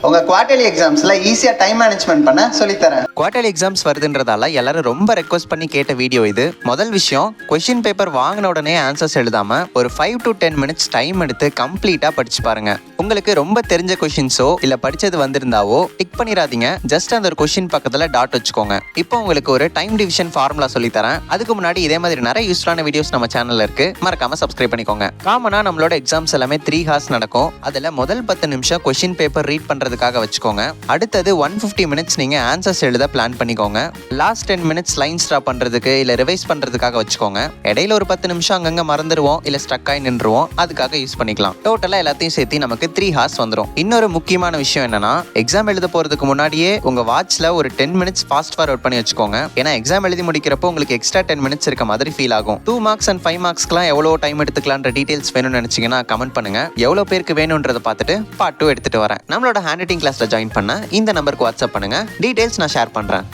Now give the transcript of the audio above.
உங்க குவார்டர்லி எக்ஸாம்ஸ்ல ஈஸியா time management பண்ண சொல்லித்தரேன். குவார்டர்லி எக்ஸாம்ஸ் வருதுன்றதால எல்லாரும் ரொம்ப ரெக்வஸ்ட் பண்ணி கேட்ட வீடியோ இது. முதல் விஷயம், கொஸ்டின் பேப்பர் வாங்கின உடனே ஆன்சர்ஸ் எழுதாம ஒரு 5 to 10 மினிட்ஸ் டைம் எடுத்து கம்ப்ளீட்டா படிச்சு பாருங்க. உங்களுக்கு ரொம்ப தெரிஞ்ச கொஸ்டின்ஸோ இல்ல படிச்சது வந்திருந்தாவோ டிக் பண்ணிடாதீங்க. ஜஸ்ட் அந்த ஒரு கொஸ்டின் பக்கத்துல டாட் வச்சுக்கோங்க. இப்போ உங்களுக்கு ஒரு டைம் டிவிஷன் ஃபார்முலா சொல்லி தரேன். அதுக்கு முன்னாடி இதே மாதிரி நிறைய யூஸ்ஃபுல்லான வீடியோஸ் நம்ம சேனல்ல இருக்கு, மறக்காம சப்ஸ்கிரைப் பண்ணிக்கோங்க. காமனா நம்மளோட எக்ஸாம்ஸ் எல்லாமே 3 ஹார்ஸ் நடக்கும். அதுல முதல் 10 நிமிஷம் கொஸ்டின் பேப்பர் ரீட் பண்றதுக்காக வச்சுக்கோங்க. அடுத்தது 150 மினிட்ஸ் நீங்க ஆன்சர்ஸ் எழுத பிளான் பண்ணிக்கோங்க. லாஸ்ட் 10 மினிட்ஸ் லைன் ஸ்ட்ரா பண்றதுக்கு இல்ல ரிவைஸ் பண்றதுக்காக வச்சுக்கோங்க. இடையில ஒரு 10 நிமிஷம் அங்கங்க மறந்துடுவோம் இல்ல ஸ்டக் ஆகி நின்றுவோம், அதுக்காக யூஸ் பண்ணிக்கலாம். டோட்டலா எல்லாத்தையும் சேர்த்து நமக்கு 3 ஹார்ஸ் வந்துடும். இன்னொரு முக்கியமான விஷயம் என்னன்னா, எக்ஸாம் எழுத போறதுக்கு முன்னாடியே உங்க வாட்ச்ல ஒரு 10 மினிட்ஸ் ஃபாஸ்ட் ஃபார்வர்ட் பண்ணி வச்சுக்கோங்க. ஏன்னா எக்ஸாம் எழுதி முடிக்கிறப்போ உங்களுக்கு எக்ஸ்ட்ரா 10 மினிட்ஸ் இருக்க மாதிரி ஃபீல் ஆகும். 2 மார்க்ஸ் அண்ட் 5 மார்க்ஸ்க்குலாம் எவ்வளவு டைம் எடுத்துக்கலான்ற டீடைல்ஸ் வேணும்னு நினைச்சீங்கன்னா கமெண்ட் பண்ணுங்க. எவ்வளவு பேருக்கு வேணும்ன்றதை பார்த்துட்டு பார்ட் 2 எடுத்துட்டு வரேன். நம்மளோட ஹேண்ட் ரைட்டிங் கிளாஸ்ல ஜாயின் பண்ண இந்த நம்பருக்கு வாட்ஸ்அப் பண்ணுங்க. டீடைல்ஸ் நான் ஷேர் பண்றேன்.